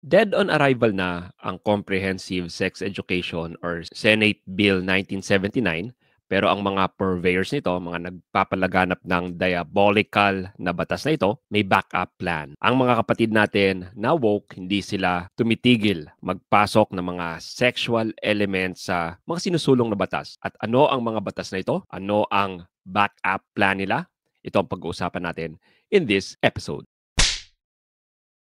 Dead on arrival na ang Comprehensive Sex Education or Senate Bill 1979, pero ang mga purveyors nito, mga nagpapalaganap ng diabolical na batas na ito, may backup plan. Ang mga kapatid natin na woke, hindi sila tumitigil magpasok ng mga sexual elements sa mga sinusulong na batas. At ano ang mga batas na ito? Ano ang backup plan nila? Ito ang pag-uusapan natin in this episode.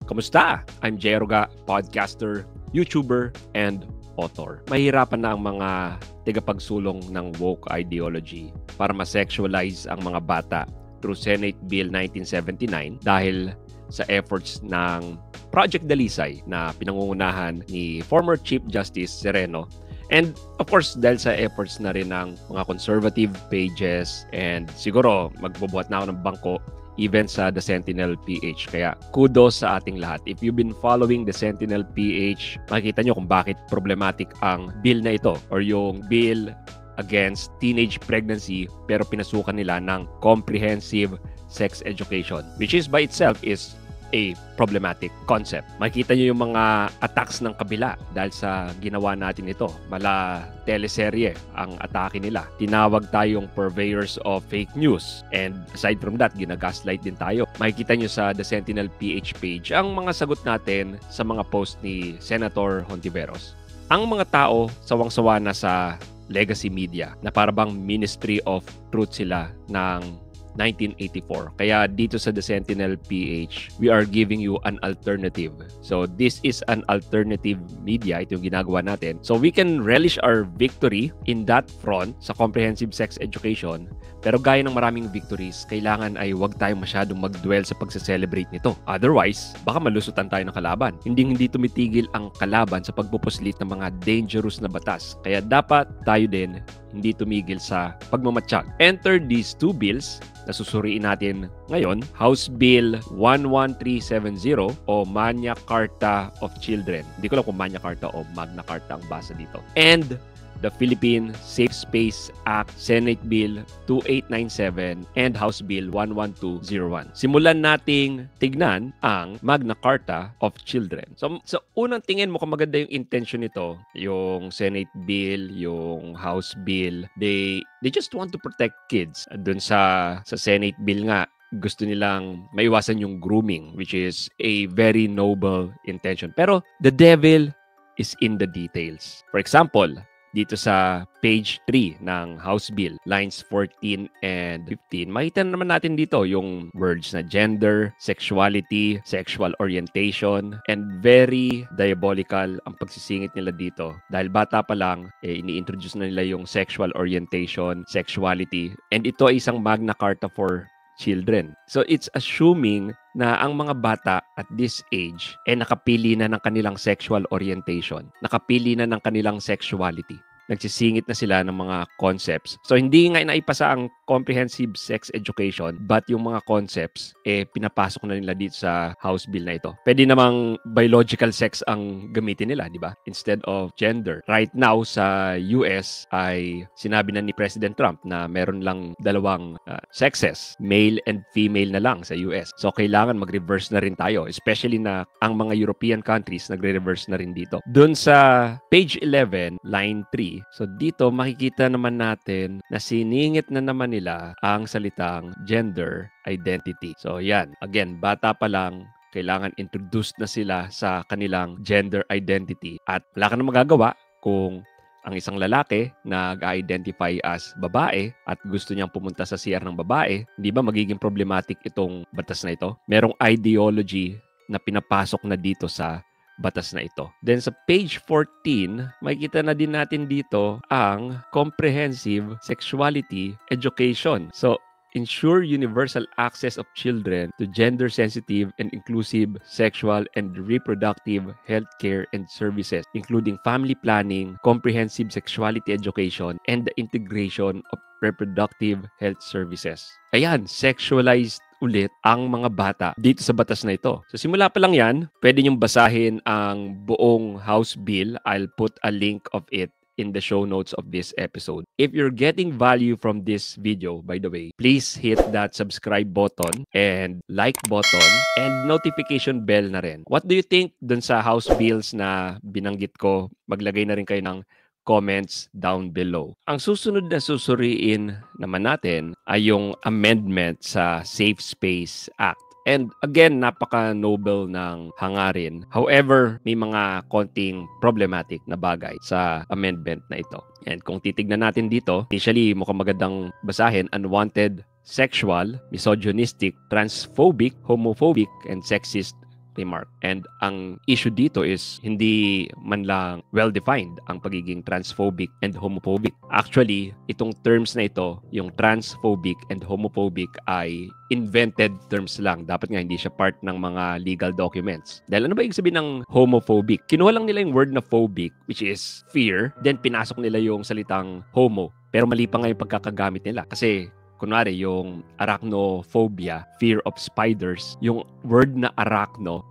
Kamusta? I'm Jay Aruga, podcaster, YouTuber, and author. Mahirapan na ang mga tagapagsulong ng woke ideology para ma-sexualize ang mga bata through Senate Bill 1979 dahil sa efforts ng Project Dalisay na pinangungunahan ni former Chief Justice Sereno. And of course, dahil sa efforts na rin ng mga conservative pages and siguro magbubuhat na ako ng bangko even sa The Sentinel PH. Kaya kudos sa ating lahat. If you've been following The Sentinel PH, makikita nyo kung bakit problematic ang bill na ito or yung bill against teenage pregnancy pero pinasukan nila ng comprehensive sex education, which is by itself is a problematic concept. Makikita nyo yung mga attacks ng kabila dahil sa ginawa natin ito. Mala teleserye ang atake nila. Tinawag tayong purveyors of fake news. And aside from that, ginagaslight din tayo. Makikita nyo sa The Sentinel PH page ang mga sagot natin sa mga post ni Senator Hontiveros. Ang mga tao sawang-sawa na sa legacy media na parabang Ministry of Truth sila ng 1984. Kaya dito sa The Sentinel PH, we are giving you an alternative. So this is an alternative media. Ito yung ginagawa natin. So we can relish our victory in that front sa comprehensive sex education. Pero gaya ng maraming victories, kailangan ay huwag tayong masyadong mag-dwell sa pagse-celebrate nito. Otherwise, baka malusutan tayo ng kalaban. Hindi tumitigil ang kalaban sa pagpupuslit ng mga dangerous na batas. Kaya dapat tayo din hindi tumigil sa pagmamatsyag. Enter these two bills na susuriin natin ngayon, House Bill 11370 o Magna Carta of Children. Hindi ko lang kung Magna Carta o Magna Carta ang basa dito. And the Philippine Safe Space Act, Senate Bill 2897 and House Bill 11201. Simulan nating tignan ang Magna Carta of Children. So unang tingin mo kung maganda yung intention nito, yung Senate Bill, yung House Bill, they just want to protect kids. Doon sa Senate Bill nga, gusto nilang maiwasan yung grooming, which is a very noble intention. Pero the devil is in the details. For example, dito sa page 3 ng House Bill, lines 14 and 15, makita naman natin dito yung words na gender, sexuality, sexual orientation, and very diabolical ang pagsisingit nila dito. Dahil bata pa lang, ini-introduce na nila yung sexual orientation, sexuality, and ito ay isang Magna Carta for children. So it's assuming na ang mga bata at this age nakapili na ng kanilang sexual orientation, nakapili na ng kanilang sexuality. Nagsisingit na sila ng mga concepts. So hindi nga naipasa ang comprehensive sex education, but yung mga concepts pinapasok na nila dito sa House Bill na ito. Pwede namang biological sex ang gamitin nila, di ba? Instead of gender. Right now sa US ay sinabi na ni President Trump na meron lang dalawang sexes, male and female na lang sa US. So kailangan mag-reverse na rin tayo, especially na ang mga European countries nagre-reverse na rin dito. Doon sa page 11, line 3, so dito makikita naman natin na siningit na naman nila ang salitang gender identity. So yan, again, bata pa lang, kailangan introduced na sila sa kanilang gender identity at wala ka na magagawa kung ang isang lalaki nag-identify as babae at gusto niyang pumunta sa CR ng babae, hindi ba magiging problematic itong batas na ito? Merong ideology na pinapasok na dito sa batas na ito. Then sa page 14, makikita na din natin dito ang comprehensive sexuality education. So, ensure universal access of children to gender-sensitive and inclusive sexual and reproductive healthcare and services, including family planning, comprehensive sexuality education, and the integration of reproductive health services. Ayan, sexualized ulit ang mga bata dito sa batas na ito. So simula pa lang yan, pwede niyong basahin ang buong House Bill. I'll put a link of it in the show notes of this episode. If you're getting value from this video, by the way, please hit that subscribe button and like button and notification bell na rin. What do you think dun sa House bills na binanggit ko? Maglagay na rin kayo ng comments down below. Ang susunod na susuriin naman natin ay yung amendment sa Safe Space Act. And again, napaka-noble ng hangarin. However, may mga konting problematic na bagay sa amendment na ito. And kung titignan natin dito, initially mukhang magandang basahin, unwanted, sexual, misogynistic, transphobic, homophobic, and sexist remark. And ang issue dito is hindi man lang well-defined ang pagiging transphobic and homophobic. Actually, itong terms na ito, yung transphobic and homophobic ay invented terms lang. Dapat nga hindi siya part ng mga legal documents. Dahil ano ba ibig sabihin ng homophobic? Kinuha lang nila yung word na phobic, which is fear, then pinasok nila yung salitang homo. Pero mali pa nga yung pagkakagamit nila. Kasi kunwari, yung arachnophobia, fear of spiders, yung word na arachno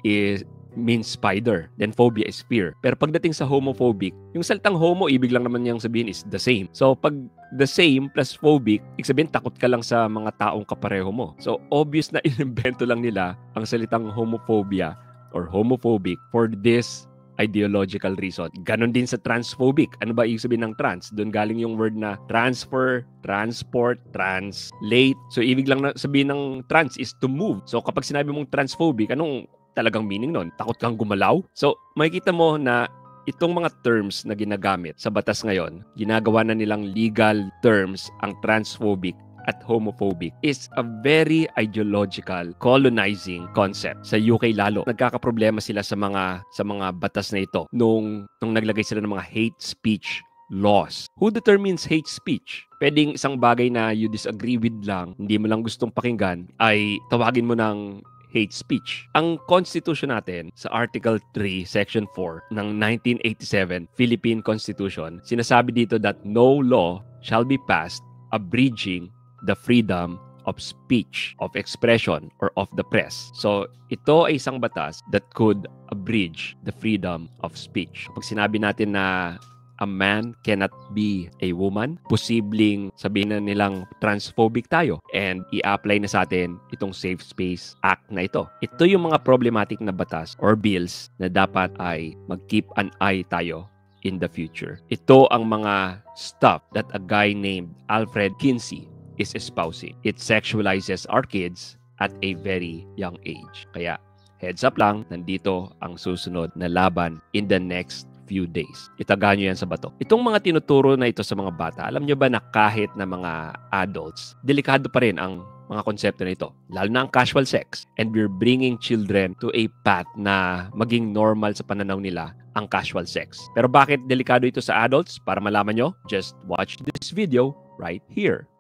means spider. Then phobia is fear. Pero pagdating sa homophobic, yung salitang homo, ibig lang naman niyang sabihin is the same. So, pag the same plus phobic, ibig sabihin takot ka lang sa mga taong kapareho mo. So, obvious na inimbento lang nila ang salitang homophobia or homophobic for this ideological reason. Ganon din sa transphobic. Ano ba ibig sabihin ng trans? Doon galing yung word na transfer, transport, translate. So, ibig lang na sabihin ng trans is to move. So, kapag sinabi mong transphobic, anong talagang meaning nun? Takot kang gumalaw? So, makikita mo na itong mga terms na ginagamit sa batas ngayon, ginagawa na nilang legal terms ang transphobic at homophobic is a very ideological, colonizing concept. Sa UK lalo, nagkakaproblema sila sa mga batas na ito nung naglagay sila ng mga hate speech laws. Who determines hate speech? Pwedeng isang bagay na you disagree with lang, hindi mo lang gustong pakinggan, ay tawagin mo ng hate speech. Ang Constitution natin sa Article 3, Section 4 ng 1987 Philippine Constitution, sinasabi dito that no law shall be passed abridging the freedom of speech, of expression, or of the press. So, ito ay isang batas that could abridge the freedom of speech. Pag sinabi natin na a man cannot be a woman, posibleng sabihin na nilang transphobic tayo and i-apply na sa atin itong Safe Space Act na ito. Ito yung mga problematic na batas or bills na dapat ay mag-keep an eye tayo in the future. Ito ang mga stuff that a guy named Alfred Kinsey is espousing. It sexualizes our kids at a very young age. Kaya, heads up lang, nandito ang susunod na laban in the next few days. Itagaan nyo yan sa bato. Itong mga tinuturo na ito sa mga bata, alam nyo ba na kahit na mga adults, delikado pa rin ang mga konsepto na ito. Lalo na ang casual sex. And we're bringing children to a path na maging normal sa pananaw nila ang casual sex. Pero bakit delikado ito sa adults? Para malaman nyo, just watch this video right here.